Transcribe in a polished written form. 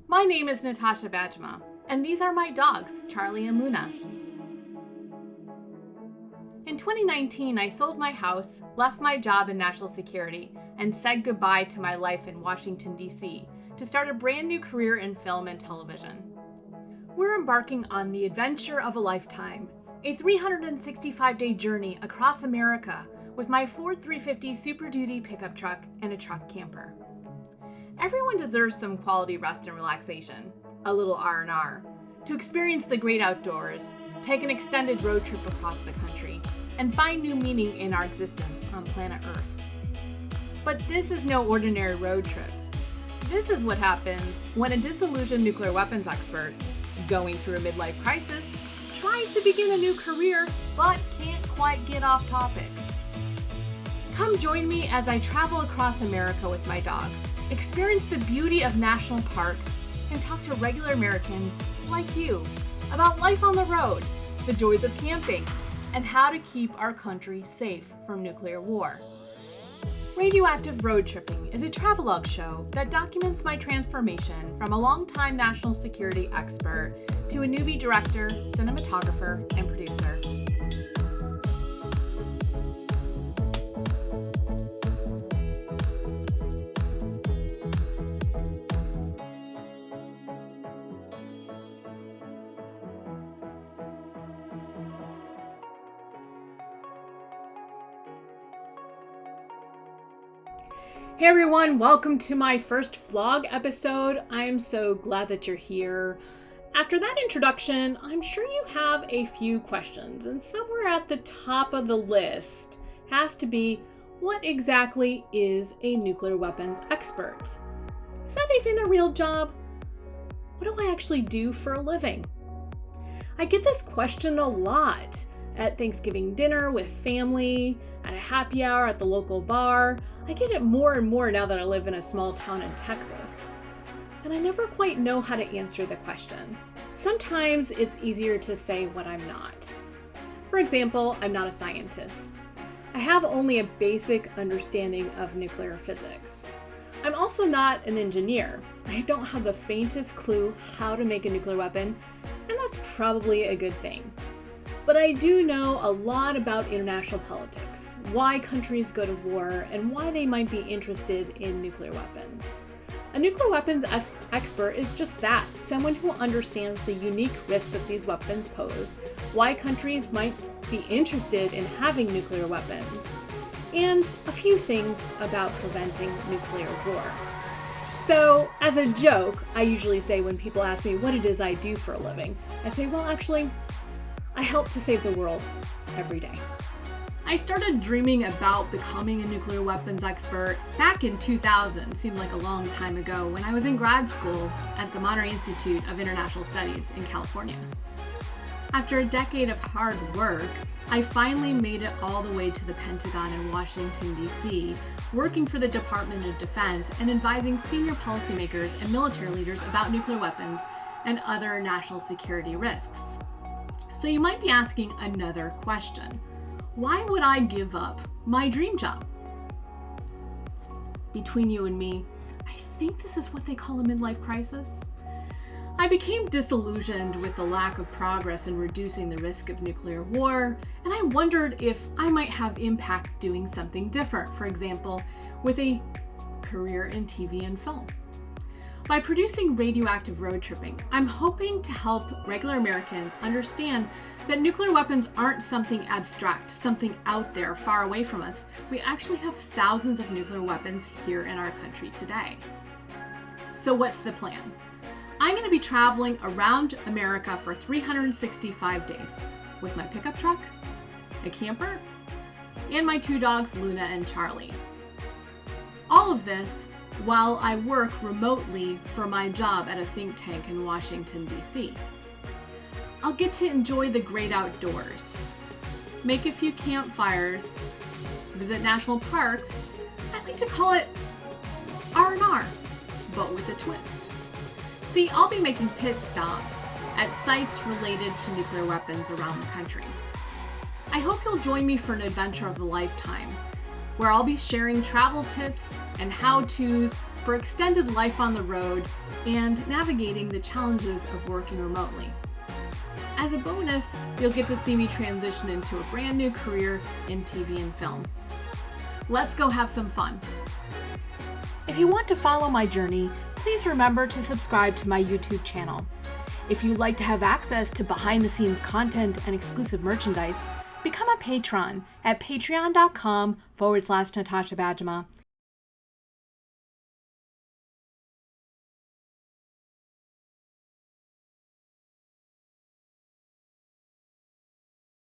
My name is Natasha Bajma, and these are my dogs, Charlie and Luna. In 2019, I sold my house, left my job in national security, and said goodbye to my life in Washington, D.C. to start a brand new career in film and television. We're embarking on the adventure of a lifetime, a 365-day journey across America with my Ford 350 Super Duty pickup truck and a truck camper. Everyone deserves some quality rest and relaxation, a little R&R, to experience the great outdoors, take an extended road trip across the country, and find new meaning in our existence on planet Earth. But this is no ordinary road trip. This is what happens when a disillusioned nuclear weapons expert, going through a midlife crisis, tries to begin a new career but can't quite get off topic. Come join me as I travel across America with my dogs, experience the beauty of national parks, and talk to regular Americans like you about life on the road, the joys of camping, and how to keep our country safe from nuclear war. Radioactive RoadTrippin is a travelogue show that documents my transformation from a longtime national security expert to a newbie director, cinematographer, and producer. Hey everyone, welcome to my first vlog episode. I'm so glad that you're here. After that introduction, I'm sure you have a few questions, and somewhere at the top of the list has to be, what exactly is a nuclear weapons expert? Is that even a real job? What do I actually do for a living? I get this question a lot at Thanksgiving dinner with family, at a happy hour at the local bar. I get it more and more now that I live in a small town in Texas. And I never quite know how to answer the question. Sometimes it's easier to say what I'm not. For example, I'm not a scientist. I have only a basic understanding of nuclear physics. I'm also not an engineer. I don't have the faintest clue how to make a nuclear weapon, and that's probably a good thing. But I do know a lot about international politics, why countries go to war, and why they might be interested in nuclear weapons. A nuclear weapons expert is just that, someone who understands the unique risks that these weapons pose, why countries might be interested in having nuclear weapons, and a few things about preventing nuclear war. So, as a joke, I usually say when people ask me what it is I do for a living, I say, well, actually, I help to save the world every day. I started dreaming about becoming a nuclear weapons expert back in 2000, seemed like a long time ago, when I was in grad school at the Monterey Institute of International Studies in California. After a decade of hard work, I finally made it all the way to the Pentagon in Washington, D.C., working for the Department of Defense and advising senior policymakers and military leaders about nuclear weapons and other national security risks. So you might be asking another question. Why would I give up my dream job? Between you and me, I think this is what they call a midlife crisis. I became disillusioned with the lack of progress in reducing the risk of nuclear war, and I wondered if I might have impact doing something different, for example, with a career in TV and film. By producing Radioactive RoadTrippin, I'm hoping to help regular Americans understand that nuclear weapons aren't something abstract, something out there far away from us. We actually have thousands of nuclear weapons here in our country today. So what's the plan? I'm going to be traveling around America for 365 days with my pickup truck, a camper, and my two dogs, Luna and Charlie. All of this while I work remotely for my job at a think tank in Washington, D.C. I'll get to enjoy the great outdoors, make a few campfires, visit national parks. I like to call it R&R, but with a twist. See, I'll be making pit stops at sites related to nuclear weapons around the country. I hope you'll join me for an adventure of a lifetime, where I'll be sharing travel tips and how-tos for extended life on the road and navigating the challenges of working remotely. As a bonus, you'll get to see me transition into a brand new career in TV and film. Let's go have some fun. If you want to follow my journey, please remember to subscribe to my YouTube channel. If you'd like to have access to behind-the-scenes content and exclusive merchandise, become a patron at patreon.com/Natasha Bajema